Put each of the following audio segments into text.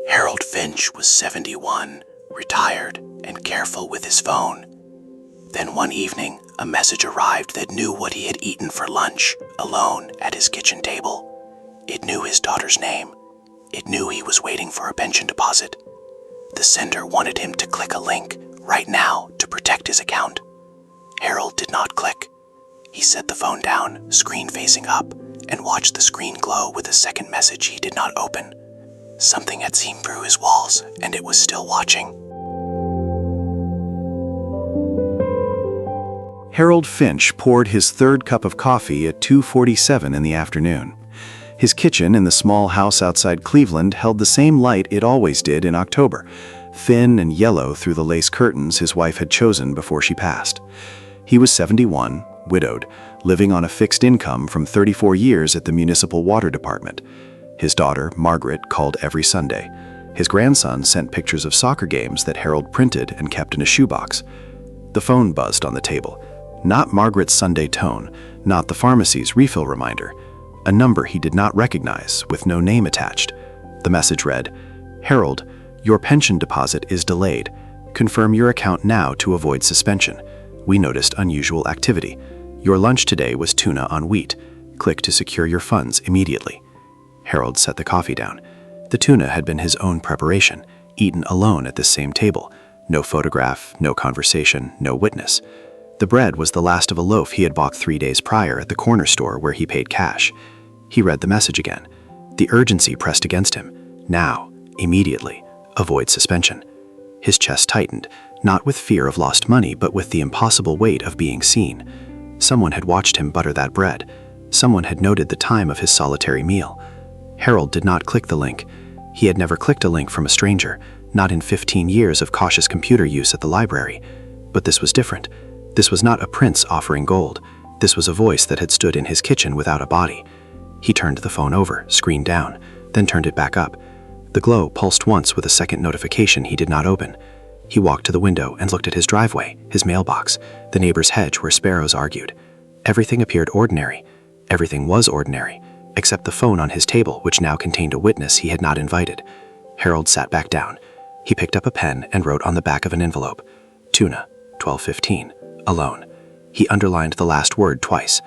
Harold Finch was 71, retired, and careful with his phone. Then one evening, a message arrived that knew what he had eaten for lunch, alone at his kitchen table. It knew his daughter's name. It knew he was waiting for a pension deposit. The sender wanted him to click a link right now to protect his account. Harold did not click. He set the phone down, screen facing up, and watched the screen glow with a second message he did not open. Something had seen through his walls, and it was still watching. Harold Finch poured his third cup of coffee at 2:47 in the afternoon. His kitchen in the small house outside Cleveland held the same light it always did in October, thin and yellow through the lace curtains his wife had chosen before she passed. He was 71, widowed, living on a fixed income from 34 years at the municipal water department. His daughter, Margaret, called every Sunday. His grandson sent pictures of soccer games that Harold printed and kept in a shoebox. The phone buzzed on the table. Not Margaret's Sunday tone, not the pharmacy's refill reminder. A number he did not recognize, with no name attached. The message read, "Harold, your pension deposit is delayed. Confirm your account now to avoid suspension. We noticed unusual activity. Your lunch today was tuna on wheat. Click to secure your funds immediately." Harold set the coffee down. The tuna had been his own preparation, eaten alone at this same table. No photograph, no conversation, no witness. The bread was the last of a loaf he had bought 3 days prior at the corner store where he paid cash. He read the message again. The urgency pressed against him. Now, immediately, avoid suspension. His chest tightened, not with fear of lost money, but with the impossible weight of being seen. Someone had watched him butter that bread. Someone had noted the time of his solitary meal. Harold did not click the link. He had never clicked a link from a stranger, not in 15 years of cautious computer use at the library. But this was different. This was not a prince offering gold. This was a voice that had stood in his kitchen without a body. He turned the phone over, screen down, then turned it back up. The glow pulsed once with a second notification he did not open. He walked to the window and looked at his driveway, his mailbox, the neighbor's hedge where sparrows argued. Everything appeared ordinary. Everything was ordinary, except the phone on his table, which now contained a witness he had not invited. Harold sat back down. He picked up a pen and wrote on the back of an envelope, "Tuna, 12:15, alone." He underlined the last word twice.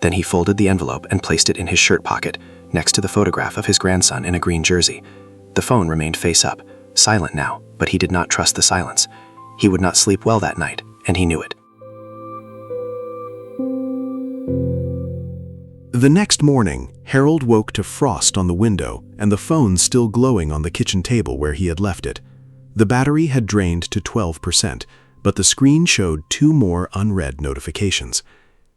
Then he folded the envelope and placed it in his shirt pocket, next to the photograph of his grandson in a green jersey. The phone remained face up, silent now, but he did not trust the silence. He would not sleep well that night, and he knew it. The next morning, Harold woke to frost on the window and the phone still glowing on the kitchen table where he had left it. The battery had drained to 12%, but the screen showed 2 more unread notifications.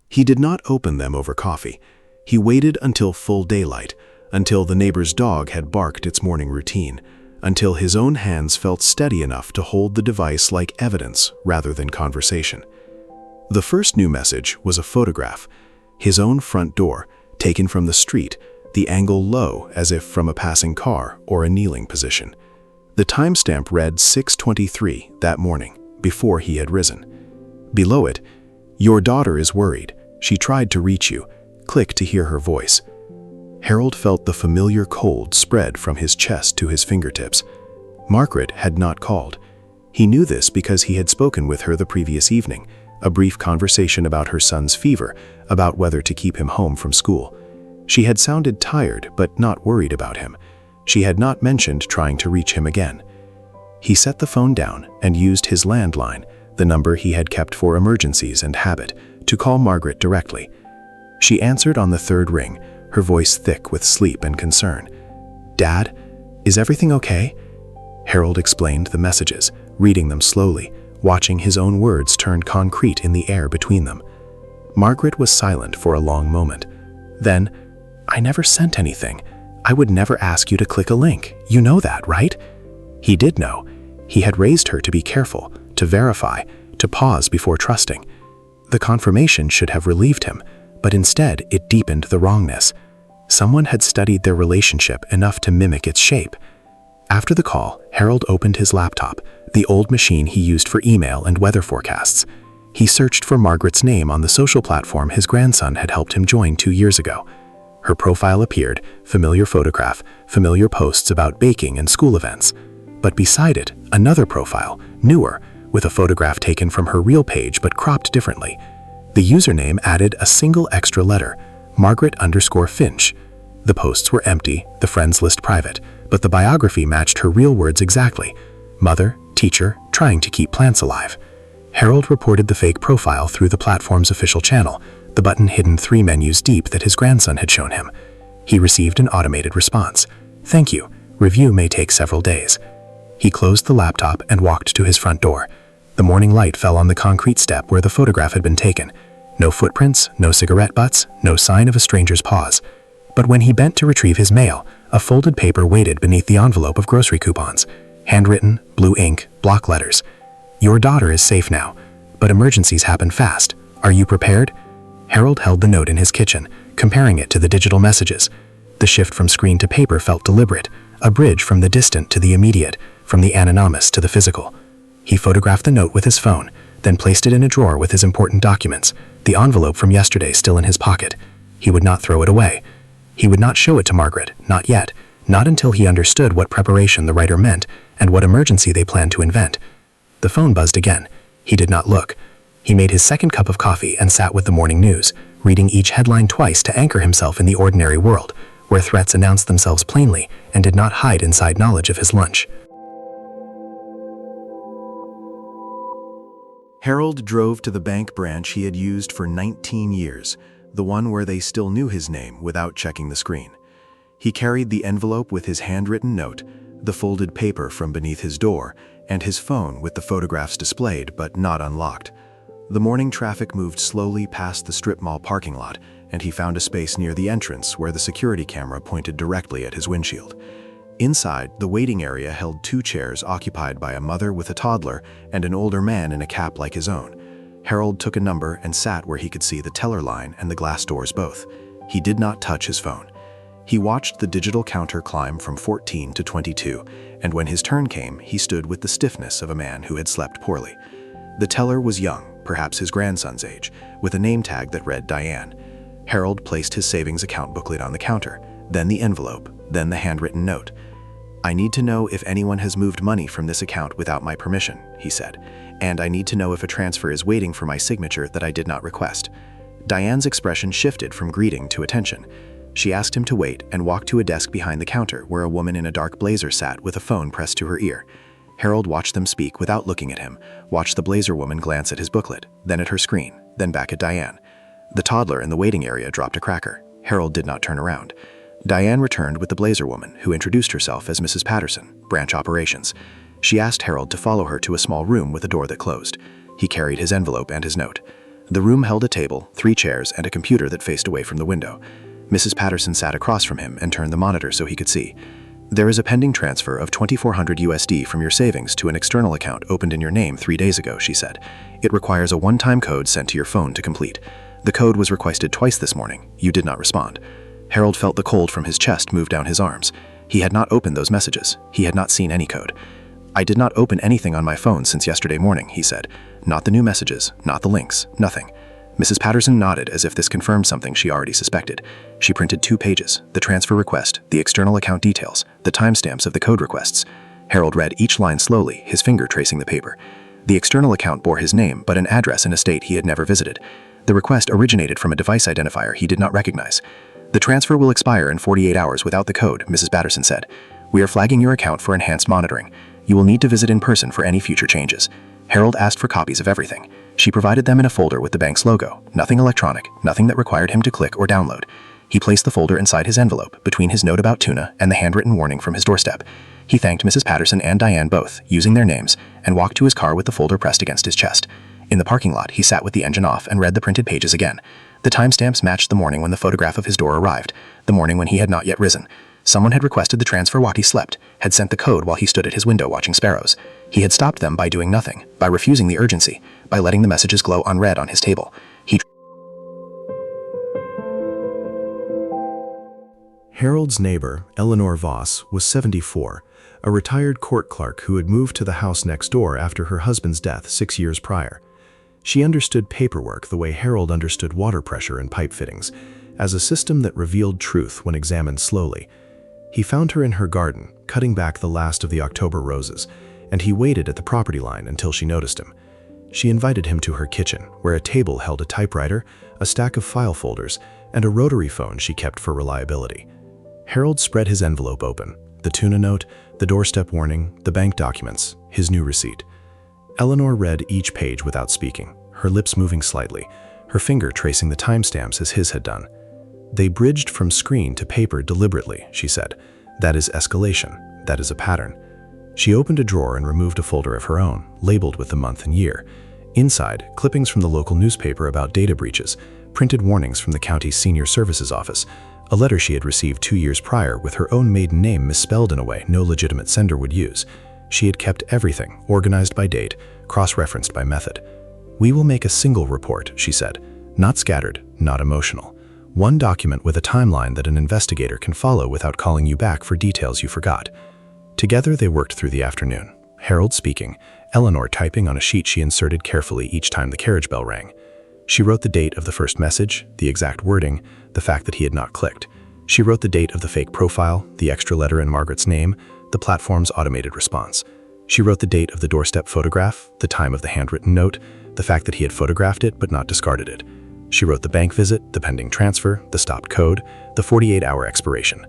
He did not open them over coffee. He waited until full daylight, until the neighbor's dog had barked its morning routine, until his own hands felt steady enough to hold the device like evidence rather than conversation. The first new message was a photograph. His own front door, taken from the street, the angle low as if from a passing car or a kneeling position. The timestamp read 6:23 that morning, before he had risen. Below it, "Your daughter is worried. She tried to reach you. Click to hear her voice." Harold felt the familiar cold spread from his chest to his fingertips. Margaret had not called. He knew this because he had spoken with her the previous evening, a brief conversation about her son's fever, about whether to keep him home from school. She had sounded tired but not worried about him. She had not mentioned trying to reach him again. He set the phone down and used his landline, the number he had kept for emergencies and habit, to call Margaret directly. She answered on the third ring, her voice thick with sleep and concern. "Dad, is everything okay?" Harold explained the messages, reading them slowly, watching his own words turn concrete in the air between them. Margaret was silent for a long moment. Then, "I never sent anything. I would never ask you to click a link. You know that, right?" He did know. He had raised her to be careful, to verify, to pause before trusting. The confirmation should have relieved him, but instead it deepened the wrongness. Someone had studied their relationship enough to mimic its shape. After the call, Harold opened his laptop, the old machine he used for email and weather forecasts. He searched for Margaret's name on the social platform his grandson had helped him join 2 years ago. Her profile appeared, familiar photograph, familiar posts about baking and school events. But beside it, another profile, newer, with a photograph taken from her real page but cropped differently. The username added a single extra letter, Margaret_Finch. The posts were empty, the friends list private, but the biography matched her real words exactly. Mother, teacher, trying to keep plants alive. Harold reported the fake profile through the platform's official channel, the button hidden 3 menus deep that his grandson had shown him. He received an automated response. "Thank you. Review may take several days." He closed the laptop and walked to his front door. The morning light fell on the concrete step where the photograph had been taken. No footprints, no cigarette butts, no sign of a stranger's paws. But when he bent to retrieve his mail, a folded paper waited beneath the envelope of grocery coupons. Handwritten, blue ink, block letters. "Your daughter is safe now, but emergencies happen fast. Are you prepared?" Harold held the note in his kitchen, comparing it to the digital messages. The shift from screen to paper felt deliberate, a bridge from the distant to the immediate, from the anonymous to the physical. He photographed the note with his phone, then placed it in a drawer with his important documents, the envelope from yesterday still in his pocket. He would not throw it away. He would not show it to Margaret, not yet, not until he understood what preparation the writer meant and what emergency they planned to invent. The phone buzzed again. He did not look. He made his second cup of coffee and sat with the morning news, reading each headline twice to anchor himself in the ordinary world, where threats announced themselves plainly and did not hide inside knowledge of his lunch. Harold drove to the bank branch he had used for 19 years, the one where they still knew his name without checking the screen. He carried the envelope with his handwritten note, the folded paper from beneath his door, and his phone with the photographs displayed but not unlocked. The morning traffic moved slowly past the strip mall parking lot, and he found a space near the entrance where the security camera pointed directly at his windshield. Inside, the waiting area held 2 chairs occupied by a mother with a toddler and an older man in a cap like his own. Harold took a number and sat where he could see the teller line and the glass doors both. He did not touch his phone. He watched the digital counter climb from 14 to 22, and when his turn came, he stood with the stiffness of a man who had slept poorly. The teller was young, perhaps his grandson's age, with a name tag that read Diane. Harold placed his savings account booklet on the counter, then the envelope, then the handwritten note. "I need to know if anyone has moved money from this account without my permission," he said, "and I need to know if a transfer is waiting for my signature that I did not request." Diane's expression shifted from greeting to attention. She asked him to wait and walked to a desk behind the counter where a woman in a dark blazer sat with a phone pressed to her ear. Harold watched them speak without looking at him, watched the blazer woman glance at his booklet, then at her screen, then back at Diane. The toddler in the waiting area dropped a cracker. Harold did not turn around. Diane returned with the blazer woman, who introduced herself as Mrs. Patterson, branch operations. She asked Harold to follow her to a small room with a door that closed. He carried his envelope and his note. The room held a table, 3 chairs, and a computer that faced away from the window. Mrs. Patterson sat across from him and turned the monitor so he could see. "There is a pending transfer of $2,400 USD from your savings to an external account opened in your name 3 days ago," she said. "It requires a one-time code sent to your phone to complete. The code was requested twice this morning. You did not respond." Harold felt the cold from his chest move down his arms. He had not opened those messages. He had not seen any code. "I did not open anything on my phone since yesterday morning," he said. "Not the new messages, not the links, nothing." Mrs. Patterson nodded as if this confirmed something she already suspected. She printed 2 pages, the transfer request, the external account details, the timestamps of the code requests. Harold read each line slowly, his finger tracing the paper. The external account bore his name, but an address in a state he had never visited. The request originated from a device identifier he did not recognize. "The transfer will expire in 48 hours without the code," Mrs. Patterson said. "We are flagging your account for enhanced monitoring. You will need to visit in person for any future changes." Harold asked for copies of everything. She provided them in a folder with the bank's logo, nothing electronic, nothing that required him to click or download. He placed the folder inside his envelope, between his note about tuna and the handwritten warning from his doorstep. He thanked Mrs. Patterson and Diane both, using their names, and walked to his car with the folder pressed against his chest. In the parking lot, he sat with the engine off and read the printed pages again. The timestamps matched the morning when the photograph of his door arrived, the morning when he had not yet risen. Someone had requested the transfer while he slept, had sent the code while he stood at his window watching sparrows. He had stopped them by doing nothing, by refusing the urgency, by letting the messages glow unread on his table. Harold's neighbor, Eleanor Voss, was 74, a retired court clerk who had moved to the house next door after her husband's death 6 years prior. She understood paperwork the way Harold understood water pressure and pipe fittings, as a system that revealed truth when examined slowly. He found her in her garden, cutting back the last of the October roses, and he waited at the property line until she noticed him. She invited him to her kitchen, where a table held a typewriter, a stack of file folders, and a rotary phone she kept for reliability. Harold spread his envelope open, the tuna note, the doorstep warning, the bank documents, his new receipt. Eleanor read each page without speaking, her lips moving slightly, her finger tracing the timestamps as his had done. "They bridged from screen to paper deliberately," she said. "That is escalation. That is a pattern." She opened a drawer and removed a folder of her own, labeled with the month and year. Inside, clippings from the local newspaper about data breaches, printed warnings from the county's senior services office, a letter she had received 2 years prior with her own maiden name misspelled in a way no legitimate sender would use. She had kept everything, organized by date, cross-referenced by method. "We will make a single report," she said, "not scattered, not emotional. One document with a timeline that an investigator can follow without calling you back for details you forgot." Together they worked through the afternoon, Harold speaking, Eleanor typing on a sheet she inserted carefully each time the carriage bell rang. She wrote the date of the first message, the exact wording, the fact that he had not clicked. She wrote the date of the fake profile, the extra letter in Margaret's name, the platform's automated response. She wrote the date of the doorstep photograph, the time of the handwritten note, the fact that he had photographed it but not discarded it. She wrote the bank visit, the pending transfer, the stopped code, the 48-hour expiration.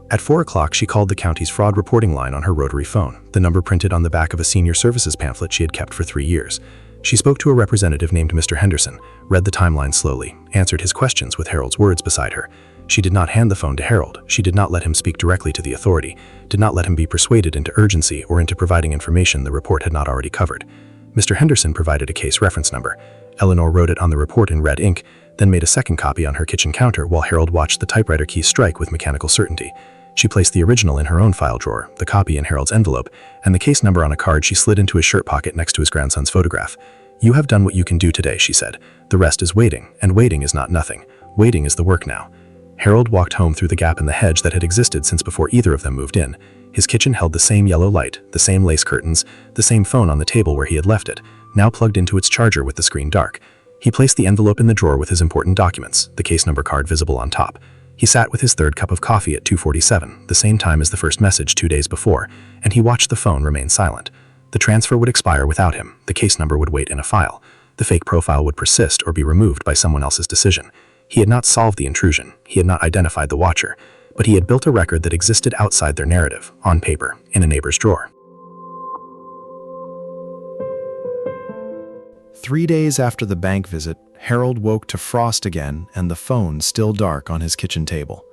At 4 o'clock, she called the county's fraud reporting line on her rotary phone, the number printed on the back of a senior services pamphlet she had kept for 3 years. She spoke to a representative named Mr. Henderson, read the timeline slowly, answered his questions with Harold's words beside her. She did not hand the phone to Harold. She did not let him speak directly to the authority, did not let him be persuaded into urgency or into providing information the report had not already covered. Mr. Henderson provided a case reference number. Eleanor wrote it on the report in red ink, then made a second copy on her kitchen counter while Harold watched the typewriter key strike with mechanical certainty. She placed the original in her own file drawer, the copy in Harold's envelope, and the case number on a card she slid into his shirt pocket next to his grandson's photograph. "You have done what you can do today," she said. "The rest is waiting, and waiting is not nothing. Waiting is the work now." Harold walked home through the gap in the hedge that had existed since before either of them moved in. His kitchen held the same yellow light, the same lace curtains, the same phone on the table where he had left it, now plugged into its charger with the screen dark. He placed the envelope in the drawer with his important documents, the case number card visible on top. He sat with his third cup of coffee at 2:47, the same time as the first message 2 days before, and he watched the phone remain silent. The transfer would expire without him, the case number would wait in a file, the fake profile would persist or be removed by someone else's decision. He had not solved the intrusion, he had not identified the watcher, but he had built a record that existed outside their narrative, on paper, in a neighbor's drawer. 3 days after the bank visit, Harold woke to frost again and the phone still dark on his kitchen table.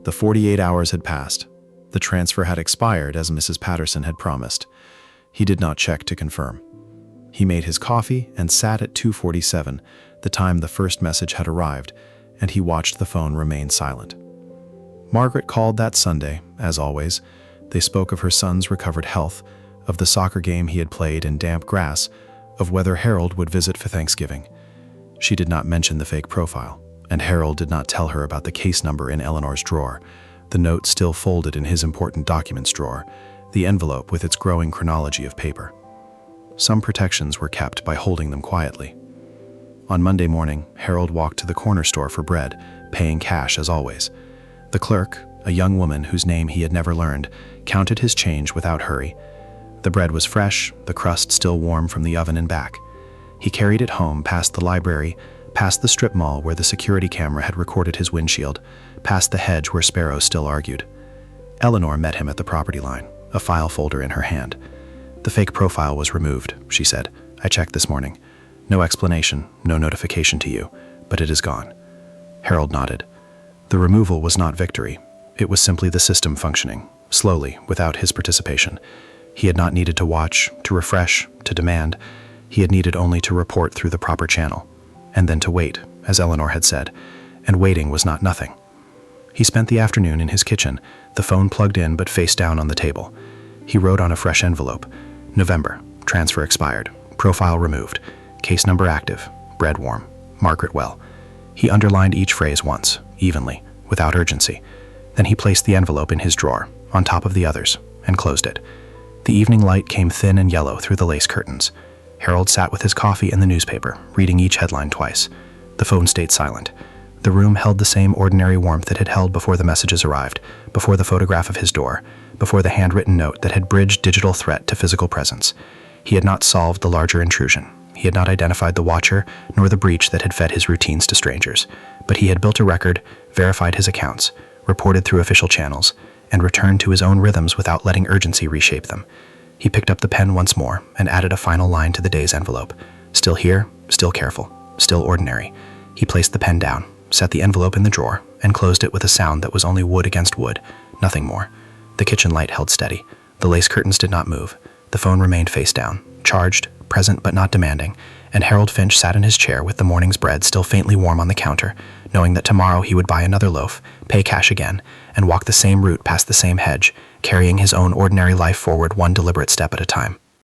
The 48 hours had passed. The transfer had expired as Mrs. Patterson had promised. He did not check to confirm. He made his coffee and sat at 2:47, the time the first message had arrived, and he watched the phone remain silent. Margaret called that Sunday, as always. They spoke of her son's recovered health, of the soccer game he had played in damp grass, of whether Harold would visit for Thanksgiving. She did not mention the fake profile, and Harold did not tell her about the case number in Eleanor's drawer, the note still folded in his important documents drawer, the envelope with its growing chronology of paper. Some protections were kept by holding them quietly. On Monday morning, Harold walked to the corner store for bread, paying cash as always. The clerk, a young woman whose name he had never learned, counted his change without hurry. The bread was fresh, the crust still warm from the oven and back. He carried it home past the library, past the strip mall where the security camera had recorded his windshield, past the hedge where sparrows still argued. Eleanor met him at the property line, a file folder in her hand. "The fake profile was removed," she said. "I checked this morning. No explanation, no notification to you, but it is gone." Harold nodded. The removal was not victory. It was simply the system functioning, slowly, without his participation. He had not needed to watch, to refresh, to demand. He had needed only to report through the proper channel, and then to wait, as Eleanor had said, and waiting was not nothing. He spent the afternoon in his kitchen, the phone plugged in but face down on the table. He wrote on a fresh envelope, "November, transfer expired, profile removed, case number active, bread warm, Margaret well." He underlined each phrase once, evenly, without urgency. Then he placed the envelope in his drawer, on top of the others, and closed it. The evening light came thin and yellow through the lace curtains. Harold sat with his coffee and the newspaper, reading each headline twice. The phone stayed silent. The room held the same ordinary warmth it had held before the messages arrived, before the photograph of his door, before the handwritten note that had bridged digital threat to physical presence. He had not solved the larger intrusion. He had not identified the watcher, nor the breach that had fed his routines to strangers. But he had built a record, verified his accounts, reported through official channels, and returned to his own rhythms without letting urgency reshape them. He picked up the pen once more and added a final line to the day's envelope. Still here, still careful, still ordinary. He placed the pen down, set the envelope in the drawer, and closed it with a sound that was only wood against wood, nothing more. The kitchen light held steady. The lace curtains did not move. The phone remained face down, charged, present but not demanding, and Harold Finch sat in his chair with the morning's bread still faintly warm on the counter, knowing that tomorrow he would buy another loaf, pay cash again, and walk the same route past the same hedge, carrying his own ordinary life forward one deliberate step at a time.